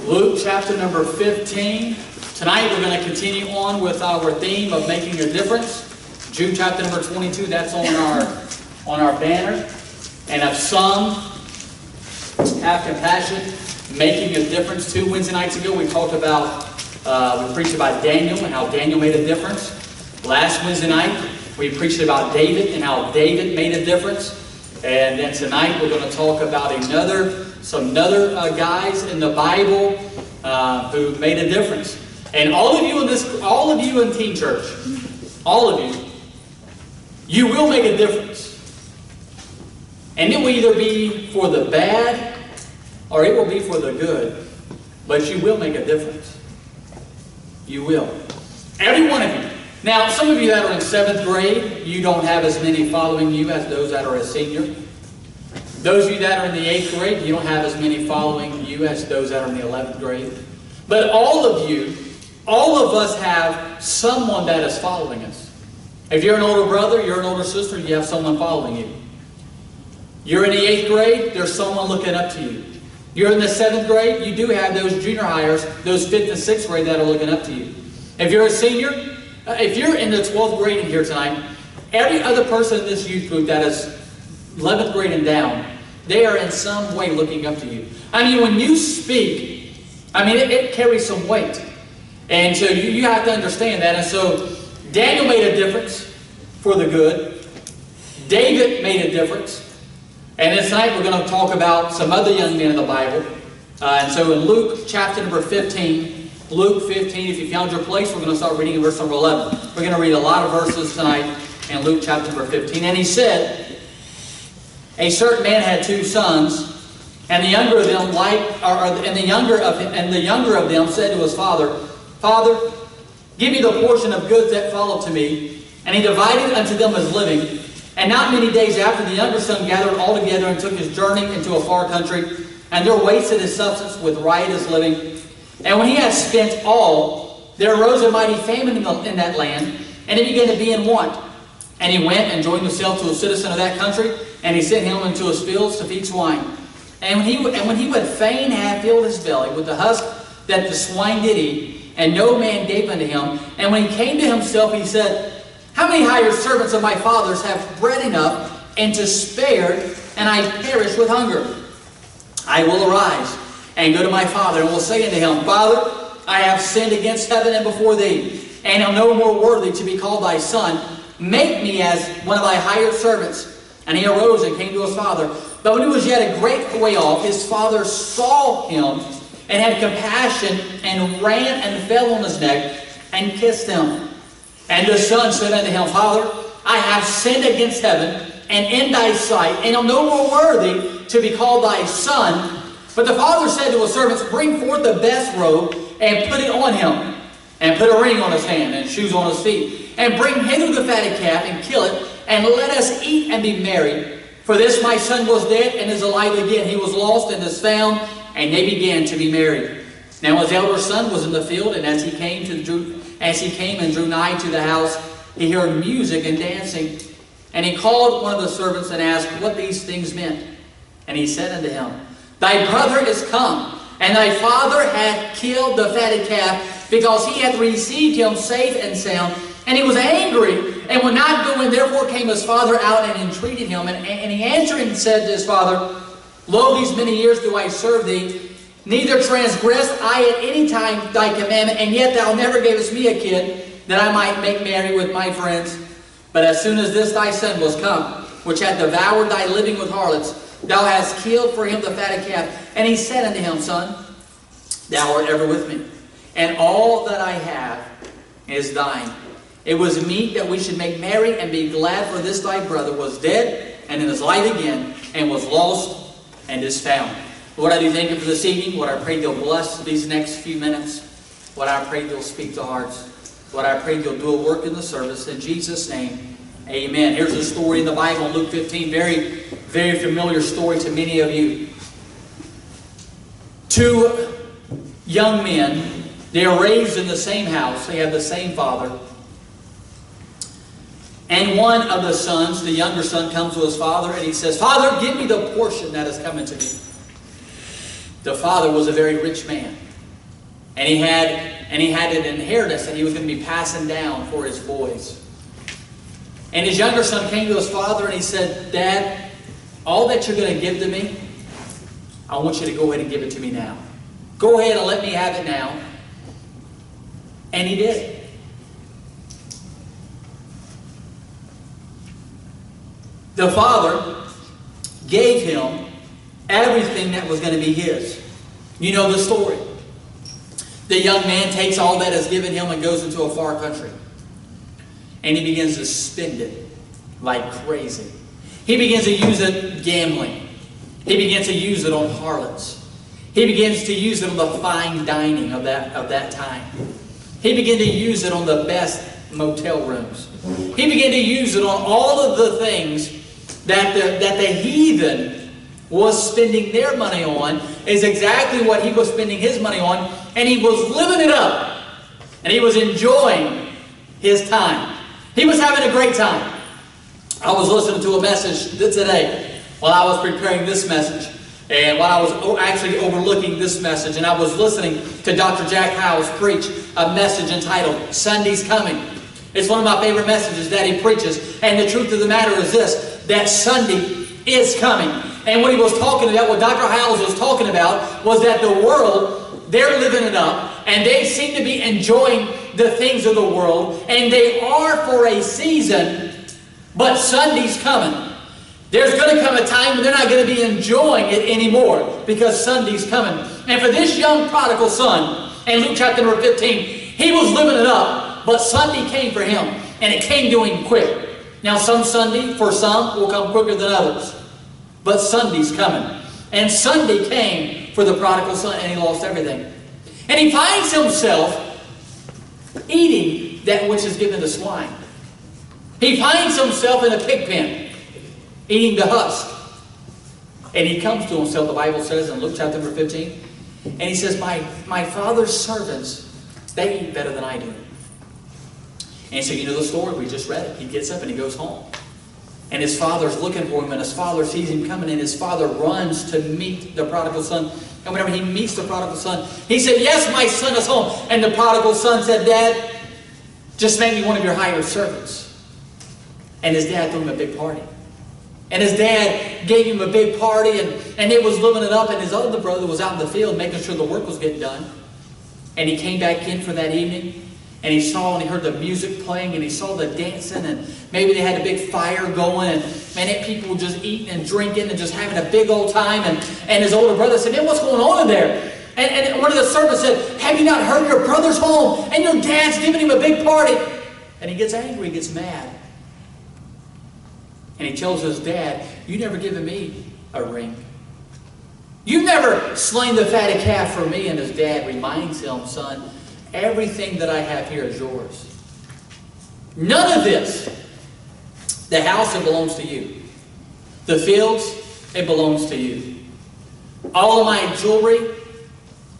Luke chapter number 15. Tonight we're going to continue on with our theme of making a difference. Jude chapter number 22, that's on our banner. And I've sung, Have Compassion, Making a Difference. 2 Wednesday nights ago we talked about, we preached about Daniel and how Daniel made a difference. Last Wednesday night we preached about David and how David made a difference. And then tonight we're going to talk about some other guys in the Bible who made a difference. And all of you in Teen Church, all of you, you will make a difference. And it will either be for the bad or it will be for the good. But you will make a difference. You will. Every one of you. Now, some of you that are in 7th grade, you don't have as many following you as those that are a senior. Those of you that are in the 8th grade, you don't have as many following you as those that are in the 11th grade. But all of you, all of us have someone that is following us. If you're an older brother, you're an older sister, you have someone following you. You're in the 8th grade, there's someone looking up to you. You're in the 7th grade, you do have those junior hires, those 5th and 6th grade that are looking up to you. If you're a senior, if you're in the 12th grade in here tonight, every other person in this youth group that is 11th grade and down, they are in some way looking up to you. I mean, when you speak, I mean, it carries some weight. And so you have to understand that. And so Daniel made a difference for the good. David made a difference. And this night we're going to talk about some other young men in the Bible. And so in Luke chapter number 15, Luke 15, if you found your place, we're going to start reading in verse number 11. We're going to read a lot of verses tonight in Luke chapter number 15. And he said, a certain man had 2 sons, and the younger of them said to his father, Father, give me the portion of goods that followed to me. And he divided unto them his living. And not many days after, the younger son gathered all together and took his journey into a far country, and there wasted his substance with riotous living. And when he had spent all, there arose a mighty famine in that land, and he began to be in want. And he went and joined himself to a citizen of that country, and he sent him into his fields to feed swine. And when he would fain have filled his belly with the husk that the swine did eat, and no man gave unto him, and when he came to himself, he said, How many hired servants of my father's have bread enough and to spare, and I perish with hunger? I will arise and go to my father, and will say unto him, Father, I have sinned against heaven and before thee, and am no more worthy to be called thy son. Make me as one of thy hired servants. And he arose and came to his father. But when he was yet a great way off, his father saw him, and had compassion, and ran and fell on his neck, and kissed him. And the son said unto him, Father, I have sinned against heaven, and in thy sight, and am no more worthy to be called thy son. But the father said to his servants, Bring forth the best robe, and put it on him, and put a ring on his hand, and shoes on his feet. And bring hither the fatted calf, and kill it, and let us eat and be merry. For this my son was dead, and is alive again. He was lost, and is found. And they began to be married. Now his elder son was in the field, and as he came and drew nigh to the house, he heard music and dancing. And he called one of the servants and asked what these things meant. And he said unto him, Thy brother is come, and thy father hath killed the fatted calf, because he hath received him safe and sound. And he was angry, and would not go in. Therefore came his father out and entreated him. And he answered and said to his father, Lo, these many years do I serve thee, neither transgressed I at any time thy commandment, and yet thou never gavest me a kid, that I might make merry with my friends. But as soon as this thy son was come, which hath devoured thy living with harlots, thou hast killed for him the fatted calf. And he said unto him, Son, thou art ever with me, and all that I have is thine. It was meet that we should make merry and be glad, for this thy brother was dead, and is alive again, and was lost, and is found. Lord, I do thank you for this evening. Lord, I pray you'll bless these next few minutes. Lord, I pray you'll speak to hearts. Lord, I pray you'll do a work in the service. In Jesus' name, amen. Here's a story in the Bible, Luke 15. Very, very familiar story to many of you. 2 young men. They are raised in the same house. They have the same father. And one of the sons, the younger son, comes to his father and he says, Father, give me the portion that is coming to me. The father was a very rich man. And he had an inheritance that he was going to be passing down for his boys. And his younger son came to his father and he said, Dad, all that you're going to give to me, I want you to go ahead and give it to me now. Go ahead and let me have it now. And he did. The father gave him everything that was going to be his. You know the story. The young man takes all that is given him and goes into a far country. And he begins to spend it like crazy. He begins to use it gambling. He begins to use it on harlots. He begins to use it on the fine dining of that time. He began to use it on the best motel rooms. He began to use it on all of the things that the heathen was spending their money on, is exactly what he was spending his money on, and he was living it up. And he was enjoying his time. He was having a great time. I was listening to a message today while I was preparing this message, and while I was actually overlooking this message, and I was listening to Dr. Jack Howes preach a message entitled, Sunday's Coming. It's one of my favorite messages that he preaches, and the truth of the matter is this, that Sunday is coming. And what he was talking about, what Dr. Howes was talking about, was that the world, they're living it up, and they seem to be enjoying the things of the world, and they are for a season, but Sunday's coming. There's going to come a time when they're not going to be enjoying it anymore, because Sunday's coming. And for this young prodigal son, in Luke chapter number 15, he was living it up, but Sunday came for him, and it came to him quick. Now, some Sunday, for some, will come quicker than others. But Sunday's coming. And Sunday came for the prodigal son, and he lost everything. And he finds himself eating that which is given to swine. He finds himself in a pig pen, eating the husk. And he comes to himself, the Bible says in Luke chapter number 15, and he says, my father's servants, they eat better than I do. And so you know the story, we just read it. He gets up and he goes home. And his father's looking for him, and his father sees him coming, and his father runs to meet the prodigal son. And whenever he meets the prodigal son, he said, yes, my son is home. And the prodigal son said, Dad, just make me one of your hired servants. And his dad threw him a big party. And his dad gave him a big party, and he was living it up, and his other brother was out in the field making sure the work was getting done. And he came back in for that evening, and he saw and he heard the music playing, and he saw the dancing, and maybe they had a big fire going, and man, people just eating and drinking and just having a big old time. And his older brother said, man, what's going on in there? And one of the servants said, have you not heard your brother's home, and your dad's giving him a big party? And he gets angry, he gets mad. And he tells his dad, you never given me a ring. You've never slain the fatted calf for me. And his dad reminds him, son, everything that I have here is yours. None of this. The house, it belongs to you. The fields, it belongs to you. All of my jewelry,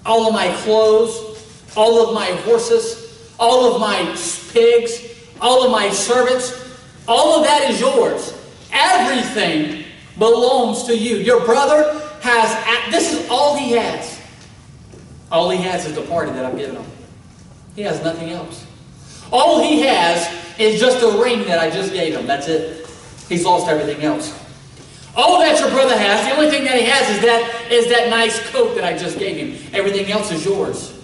all of my clothes, all of my horses, all of my pigs, all of my servants, all of that is yours. Everything belongs to you. Your brother has, this is all he has. All he has is the party that I've given him. He has nothing else. All he has is just a ring that I just gave him. That's it. He's lost everything else. All that your brother has, the only thing that he has is that nice coat that I just gave him. Everything else is yours.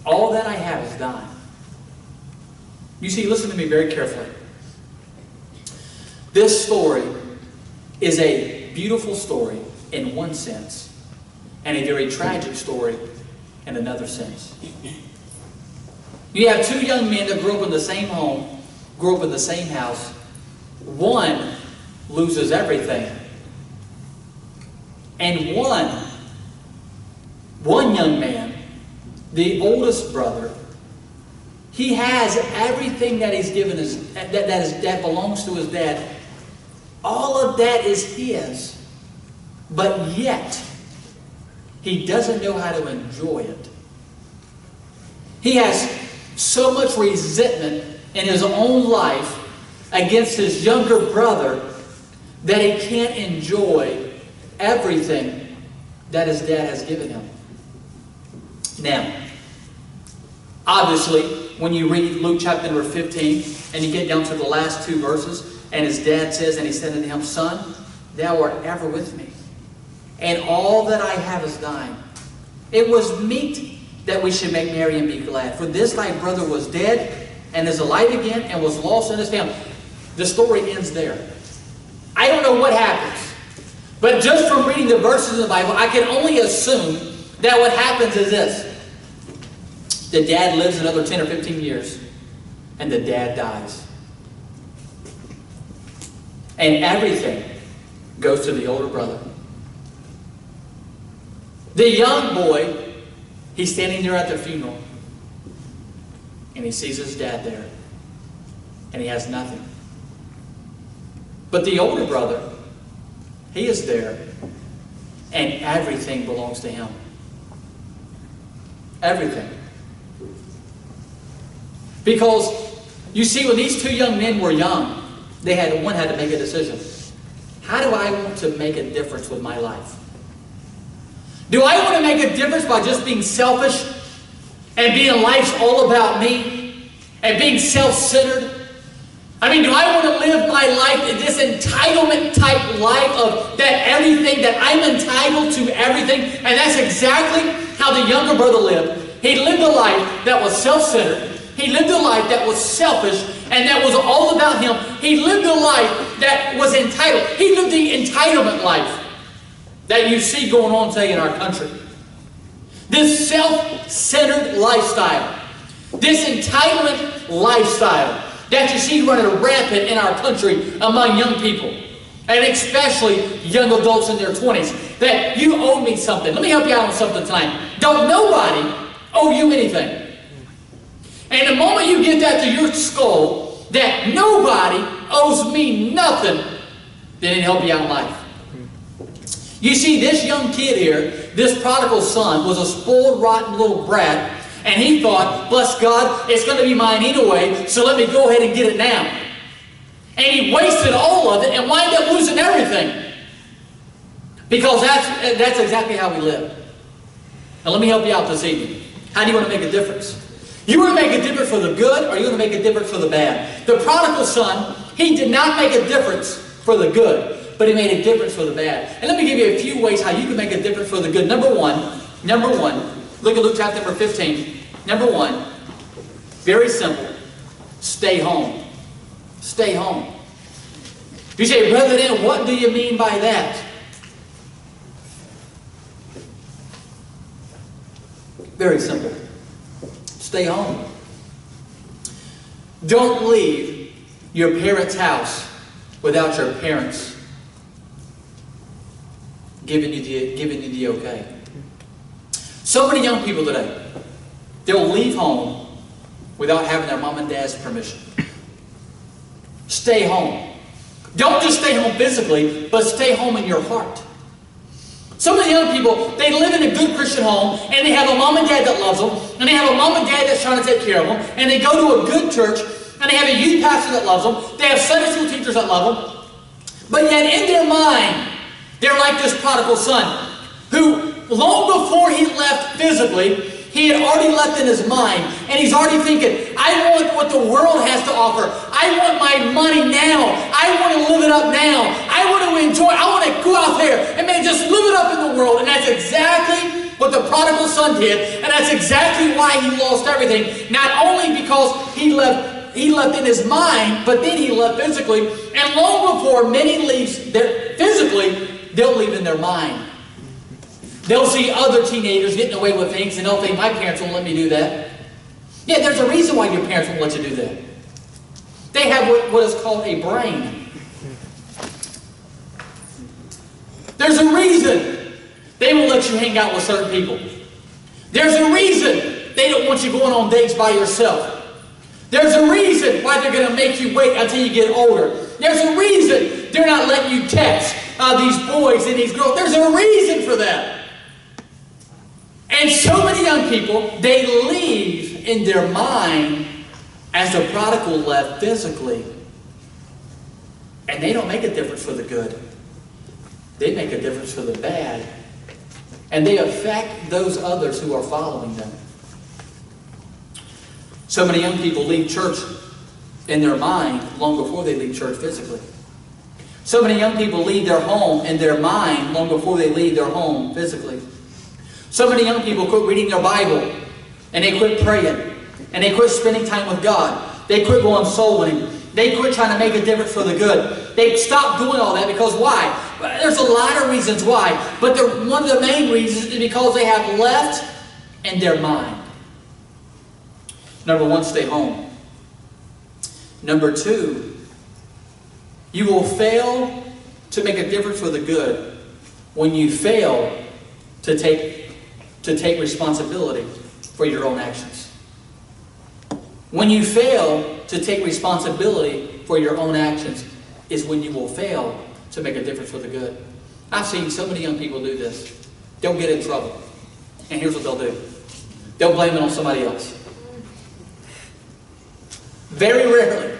All that I have is thine. You see, listen to me very carefully. This story is a beautiful story in one sense, and a very tragic story in another sense. You have two young men that grew up in the same home, grew up in the same house. One loses everything. And one young man, the oldest brother, he has everything that he's given that belongs to his dad. All of that is his. But yet, he doesn't know how to enjoy it. He has so much resentment in his own life against his younger brother that he can't enjoy everything that his dad has given him. Now, obviously, when you read Luke chapter number 15, and you get down to the last 2 verses, and his dad says, and he said unto him, Son, thou art ever with me, and all that I have is thine. It was meet that we should make merry and be glad. For this thy brother was dead, and is alive again, and was lost in his family. The story ends there. I don't know what happens. But just from reading the verses in the Bible, I can only assume that what happens is this. The dad lives another 10 or 15 years, and the dad dies. And everything goes to the older brother. The young boy, he's standing there at the funeral, and he sees his dad there, and he has nothing. But the older brother, he is there, and everything belongs to him. Everything. Because, you see, when these 2 young men were young, one had to make a decision. How do I want to make a difference with my life? Do I want to make a difference by just being selfish and being life's all about me and being self-centered? I mean, do I want to live my life in this entitlement type life of that everything, that I'm entitled to everything? And that's exactly how the younger brother lived. He lived a life that was self-centered. He lived a life that was selfish and that was all about him. He lived a life that was entitled. He lived the entitlement life that you see going on today in our country. This self-centered lifestyle. This entitlement lifestyle that you see running rampant in our country among young people, and especially young adults in their 20s, that you owe me something. Let me help you out on something tonight. Don't nobody owe you anything. And the moment you get that to your skull, that nobody owes me nothing, then it'll help you out in life. You see, this young kid here, this prodigal son, was a spoiled, rotten little brat. And he thought, bless God, it's going to be mine anyway, so let me go ahead and get it now. And he wasted all of it and wound up losing everything. Because that's exactly how we live. Now let me help you out this evening. How do you want to make a difference? You want to make a difference for the good, or you want to make a difference for the bad? The prodigal son, he did not make a difference for the good, but he made a difference for the bad. And let me give you a few ways how you can make a difference for the good. Number one, look at Luke chapter number 15. Number 1, very simple. Stay home. Stay home. You say, Brother Dan, what do you mean by that? Very simple. Stay home. Don't leave your parents' house without your parents giving you the okay. So many young people today, they'll leave home without having their mom and dad's permission. Stay home. Don't just stay home physically, but stay home in your heart. Some of the young people, they live in a good Christian home, and they have a mom and dad that loves them, and they have a mom and dad that's trying to take care of them, and they go to a good church, and they have a youth pastor that loves them, they have Sunday school teachers that love them, but yet in their mind, they're like this prodigal son, who long before he left physically, he had already left in his mind, and he's already thinking, I want what the world has to offer. I want my money now. I want to live it up now. I want to enjoy. I want to go out there and just live it up in the world. And that's exactly what the prodigal son did, and that's exactly why he lost everything. Not only because he left in his mind, but then he left physically. And long before many leaves physically, they'll leave in their mind. They'll see other teenagers getting away with things, and they'll think, my parents won't let me do that. Yeah, there's a reason why your parents won't let you do that. They have what is called a brain. There's a reason they won't let you hang out with certain people. There's a reason they don't want you going on dates by yourself. There's a reason why they're going to make you wait until you get older. There's a reason they're not letting you text these boys and these girls. There's a reason for that. And so many young people, they leave in their mind as the prodigal left physically. And they don't make a difference for the good. They make a difference for the bad. And they affect those others who are following them. So many young people leave church in their mind long before they leave church physically. So many young people leave their home in their mind long before they leave their home physically. So many young people quit reading their Bible, and they quit praying, and they quit spending time with God. They quit going soul winning. They quit trying to make a difference for the good. They stop doing all that because why? There's a lot of reasons why. But one of the main reasons is because they have left in their mind. Number one, stay home. Number two, you will fail to make a difference for the good when you fail to take responsibility for your own actions. When you fail to take responsibility for your own actions is when you will fail to make a difference for the good. I've seen so many young people do this. They'll get in trouble. And here's what they'll do. They'll blame it on somebody else. Very rarely,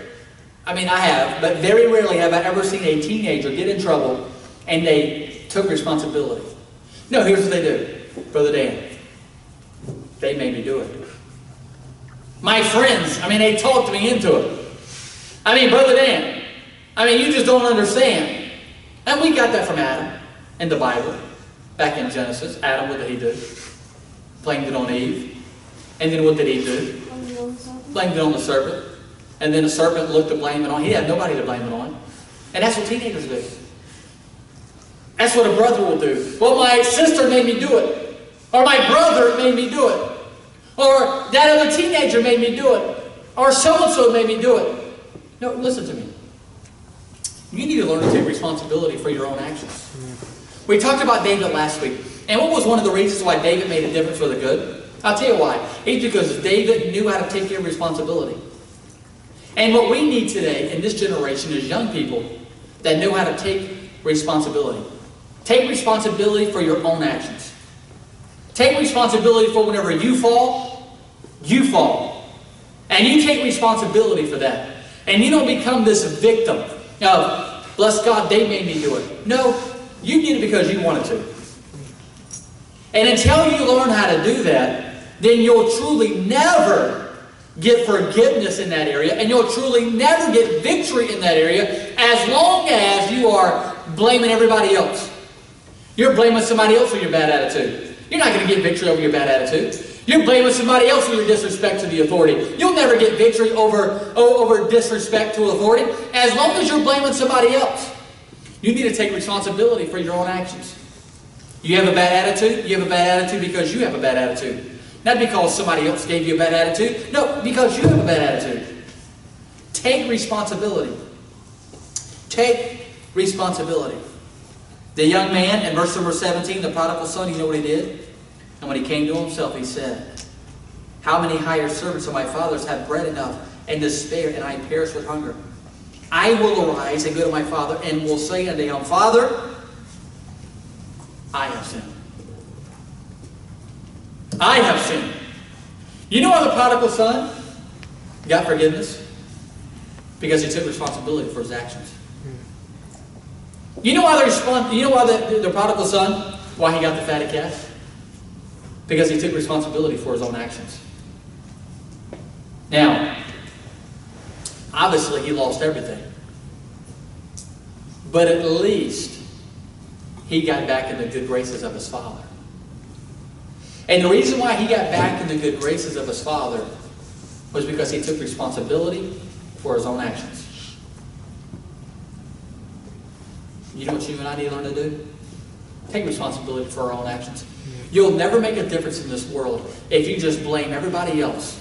I mean I have, but very rarely have I ever seen a teenager get in trouble and they took responsibility. No, here's what they do. Brother Dan, they made me do it. My friends, they talked me into it. Brother Dan, you just don't understand. And we got that from Adam in the Bible. Back in Genesis, Adam, what did he do? Blamed it on Eve. And then what did he do? Blamed it on the serpent. And then the serpent looked to blame it on. He had nobody to blame it on. And that's what teenagers do. That's what a brother will do. Well, my sister made me do it. Or my brother made me do it. Or that other teenager made me do it. Or so-and-so made me do it. No, listen to me. You need to learn to take responsibility for your own actions. We talked about David last week. And what was one of the reasons why David made a difference for the good? I'll tell you why. It's because David knew how to take care of responsibility. And what we need today in this generation is young people that know how to take responsibility. Take responsibility for your own actions. Take responsibility for whenever you fall, you fall. And you take responsibility for that. And you don't become this victim of, bless God, they made me do it. No, you did it because you wanted to. And until you learn how to do that, then you'll truly never get forgiveness in that area, and you'll truly never get victory in that area as long as you are blaming everybody else. You're blaming somebody else for your bad attitude. You're not going to get victory over your bad attitude. You're blaming somebody else for your disrespect to the authority. You'll never get victory over disrespect to authority as long as you're blaming somebody else. You need to take responsibility for your own actions. You have a bad attitude? You have a bad attitude because you have a bad attitude. Not because somebody else gave you a bad attitude. No, because you have a bad attitude. Take responsibility. Take responsibility. The young man, in verse number 17, the prodigal son, you know what he did? And when he came to himself, he said, how many hired servants of my father's have bread enough and to spare, and I perish with hunger? I will arise and go to my father, and will say unto him, Father, I have sinned. I have sinned. You know why the prodigal son got forgiveness? Because he took responsibility for his actions. You know why the prodigal son, why he got the fatted calf? Because he took responsibility for his own actions. Now, obviously he lost everything. But at least he got back in the good graces of his father. And the reason why he got back in the good graces of his father was because he took responsibility for his own actions. You know what you and I need to learn to do? Take responsibility for our own actions. You'll never make a difference in this world if you just blame everybody else.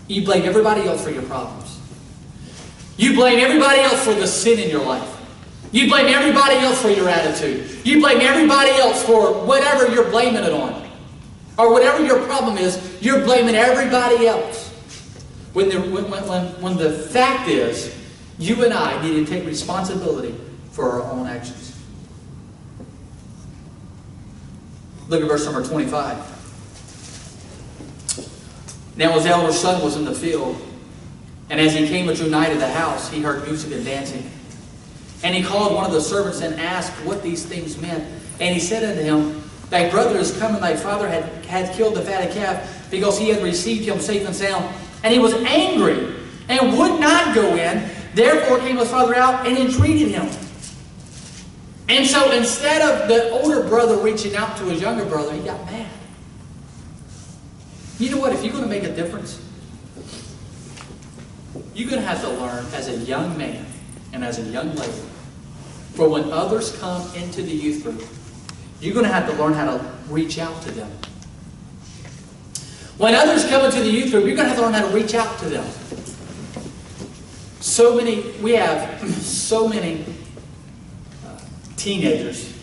You blame everybody else for your problems. You blame everybody else for the sin in your life. You blame everybody else for your attitude. You blame everybody else for whatever you're blaming it on. Or whatever your problem is, you're blaming everybody else. When the fact is, you and I need to take responsibility for our own actions. Look at verse number 25. Now his elder son was in the field, and as he came and drew nigh to the house, he heard music and dancing. And he called one of the servants and asked what these things meant. And he said unto him, Thy brother is come, and thy father had killed the fatted calf, because he had received him safe and sound. And he was angry, and would not go in. Therefore came his father out, and entreated him. And so instead of the older brother reaching out to his younger brother, he got mad. You know what? If you're going to make a difference, you're going to have to learn as a young man and as a young lady, for when others come into the youth group, you're going to have to learn how to reach out to them. When others come into the youth group, you're going to have to learn how to reach out to them. We have so many teenagers.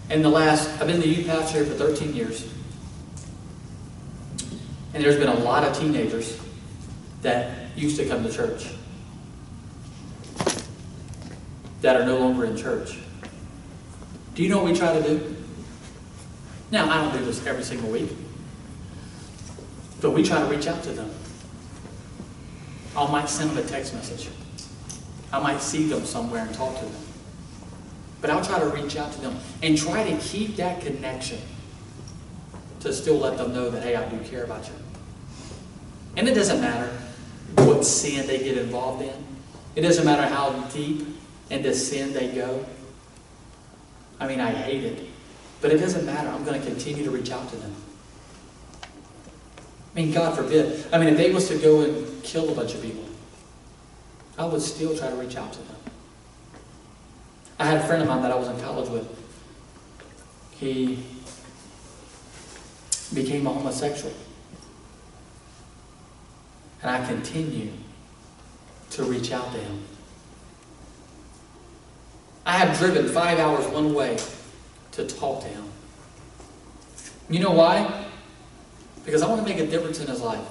I've been the youth pastor here for 13 years. And there's been a lot of teenagers that used to come to church that are no longer in church. Do you know what we try to do? Now, I don't do this every single week, but we try to reach out to them. I might send them a text message. I might see them somewhere and talk to them. But I'll try to reach out to them and try to keep that connection to still let them know that, hey, I do care about you. And it doesn't matter what sin they get involved in. It doesn't matter how deep into sin they go. I mean, I hate it. But it doesn't matter. I'm going to continue to reach out to them. I mean, God forbid. I mean, if they was to go and kill a bunch of people, I would still try to reach out to them. I had a friend of mine that I was in college with. He became a homosexual. And I continue to reach out to him. I have driven 5 hours one way to talk to him. You know why? Because I want to make a difference in his life.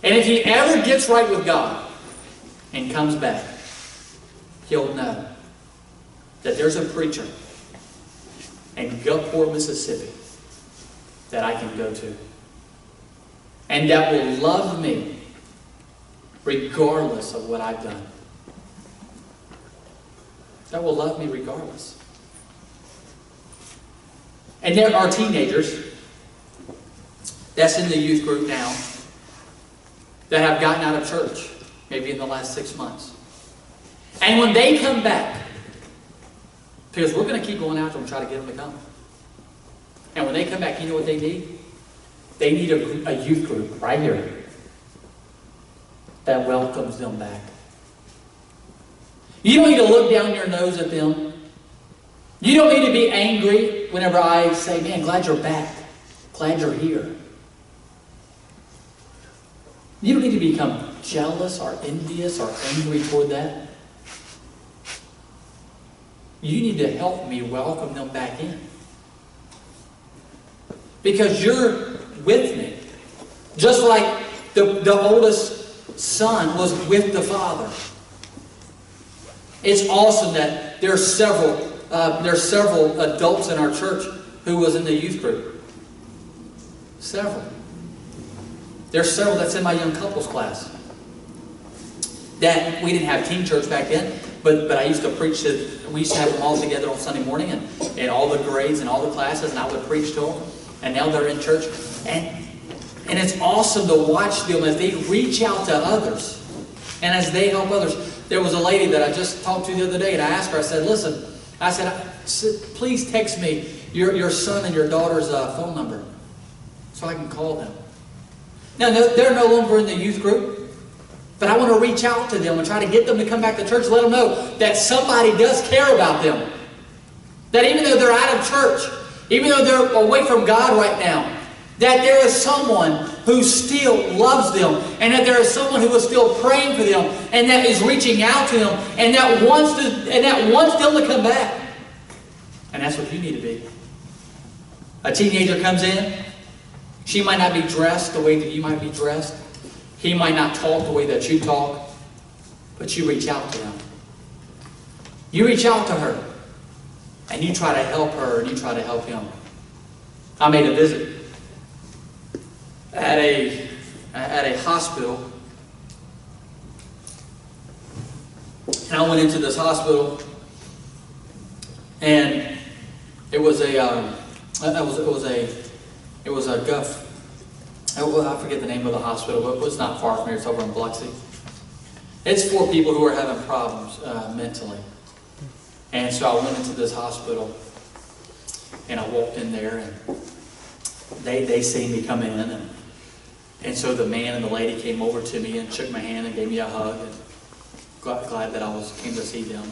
And if he ever gets right with God and comes back, he'll know that there's a preacher in Gulfport, Mississippi that I can go to. And that will love me regardless of what I've done. That will love me regardless. And there are teenagers that's in the youth group now that have gotten out of church, maybe in the last 6 months. And when they come back, because we're going to keep going after them and try to get them to come. And when they come back, you know what they need? They need a youth group right here that welcomes them back. You don't need to look down your nose at them. You don't need to be angry whenever I say, man, glad you're back. Glad you're here. You don't need to become jealous or envious or angry toward that. You need to help me welcome them back in. Because you're with me. Just like the oldest son was with the father. It's awesome that there's several adults in our church who was in the youth group. Several. There's several that's in my young couples class. That we didn't have teen church back then, but I used to preach to, we used to have them all together on Sunday morning and all the grades and all the classes, and I would preach to them. And now they're in church. And it's awesome to watch them as they reach out to others. And as they help others. There was a lady that I just talked to the other day, and I asked her, I said, listen, I said, please text me your son and your daughter's phone number so I can call them. Now, they're no longer in the youth group, but I want to reach out to them and try to get them to come back to church, let them know that somebody does care about them. That even though they're out of church, even though they're away from God right now, that there is someone who still loves them, and that there is someone who is still praying for them, and that is reaching out to them, and that wants them to come back. And that's what you need to be. A teenager comes in. She might not be dressed the way that you might be dressed. He might not talk the way that you talk. But you reach out to him. You reach out to her. And you try to help her, and you try to help him. I made a visit at a hospital. And I went into this hospital, and It was a Guff. I forget the name of the hospital, but it's not far from here. It's over in Biloxi. It's for people who are having problems mentally. And so I went into this hospital, and I walked in there, and they seen me come in, and so the man and the lady came over to me and shook my hand and gave me a hug, and glad that I came to see them.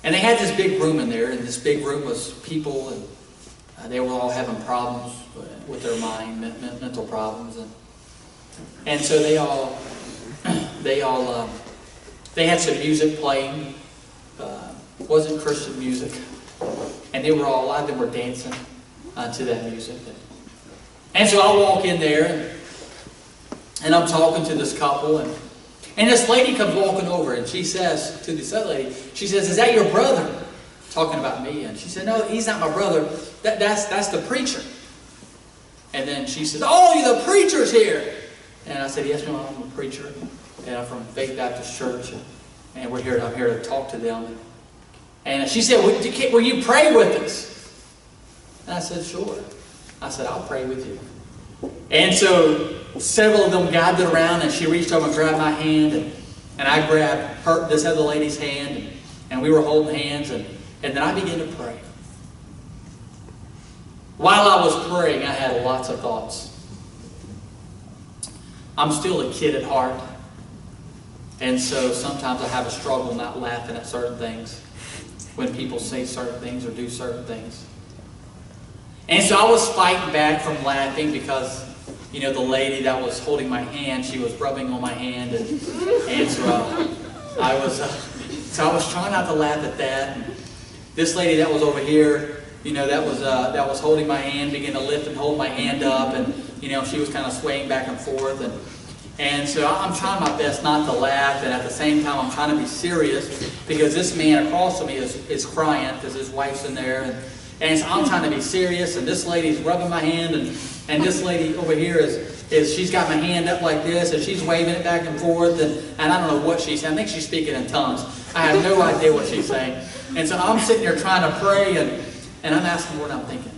And they had this big room in there, and this big room was people, and they were all having problems with their mind, mental problems, and so they had some music playing. Wasn't Christian music, and a lot of them were dancing to that music. And so I walk in there, and I'm talking to this couple, and this lady comes walking over, and she says to this other lady, she says, "Is that your brother?" Talking about me, and she said, "No, he's not my brother. That's the preacher." And then she says, "Oh, the preacher's here." And I said, "Yes, ma'am, I'm a preacher, and I'm from Faith Baptist Church, and I'm here to talk to them." And she said, "Will you pray with us?" And I said, "Sure." I said, "I'll pray with you." And so several of them gathered around, and she reached over and grabbed my hand, and I grabbed this other lady's hand, and we were holding hands, and then I began to pray. While I was praying, I had lots of thoughts. I'm still a kid at heart, and so sometimes I have a struggle not laughing at certain things when people say certain things or do certain things. And so I was fighting back from laughing because, the lady that was holding my hand, she was rubbing on my hand, and so I was trying not to laugh at that. And this lady that was over here, that was holding my hand, began to lift and hold my hand up, and she was kind of swaying back and forth, and so I'm trying my best not to laugh, and at the same time I'm trying to be serious because this man across from me is crying because his wife's in there, and so I'm trying to be serious, and this lady's rubbing my hand, and this lady over here is she's got my hand up like this, and she's waving it back and forth, and I don't know what she's saying. I think she's speaking in tongues. I have no idea what she's saying. And so I'm sitting there trying to pray, and I'm asking Lord, I'm thinking,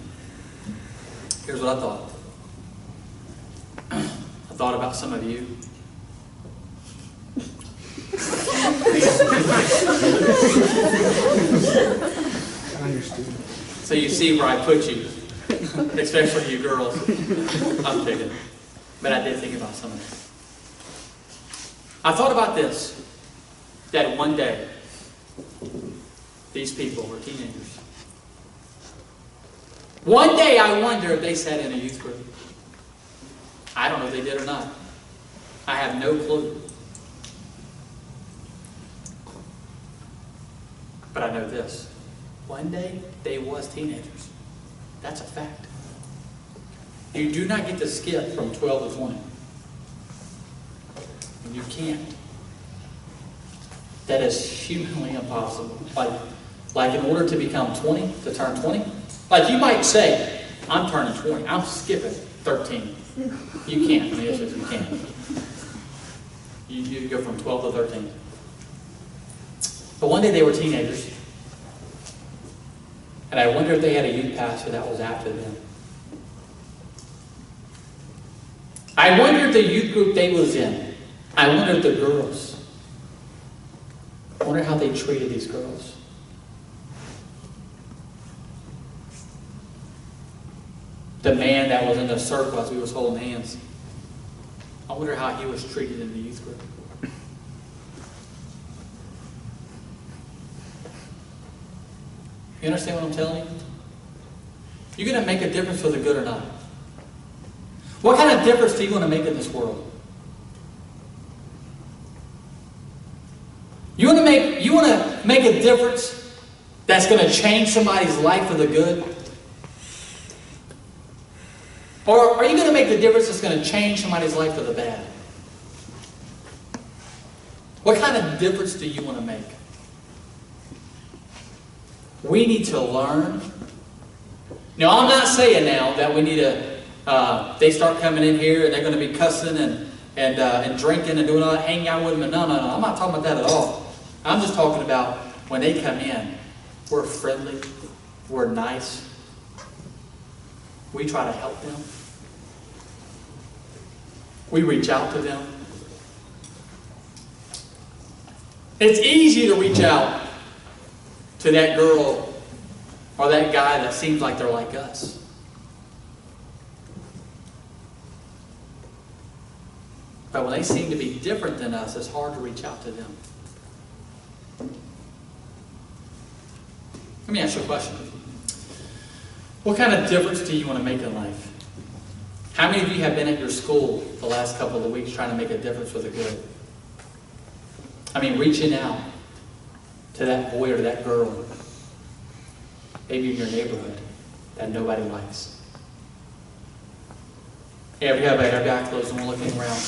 here's what I thought. I thought about some of you. So you see where I put you, especially you girls. I'm picking. But I did think about some of that. I thought about this, that one day, these people were teenagers. One day I wonder if they sat in a youth group. I don't know if they did or not. I have no clue. But I know this. One day they was teenagers. That's a fact. You do not get to skip from 12 to 20. You can't. That is humanly impossible. Like in order to become 20, to turn 20, like you might say, I'm turning 20, I'm skipping 13. You can't. I mean, it's just, you can't. You go from 12 to 13. But one day they were teenagers, and I wonder if they had a youth pastor that was after them. I wonder if the youth group they was in, I wonder if the girls, I wonder how they treated these girls. The man that was in the circle as we was holding hands, I wonder how he was treated in the youth group. You understand what I'm telling you? You're going to make a difference for the good or not. What kind of difference do you want to make in this world? You want to make a difference that's going to change somebody's life for the good? Or are you going to make the difference that's going to change somebody's life for the bad? What kind of difference do you want to make? We need to learn. Now, I'm not saying now that we need to, they start coming in here and they're going to be cussing and drinking and doing all that, hanging out with them. And no. I'm not talking about that at all. I'm just talking about when they come in, we're friendly, we're nice, we try to help them, we reach out to them. It's easy to reach out to that girl or that guy that seems like they're like us. But when they seem to be different than us, it's hard to reach out to them. Let me ask you a question. What kind of difference do you want to make in life? How many of you have been at your school the last couple of weeks trying to make a difference for the good? I mean, reaching out to that boy or that girl, maybe in your neighborhood, that nobody likes. Every eye closed and we're looking around.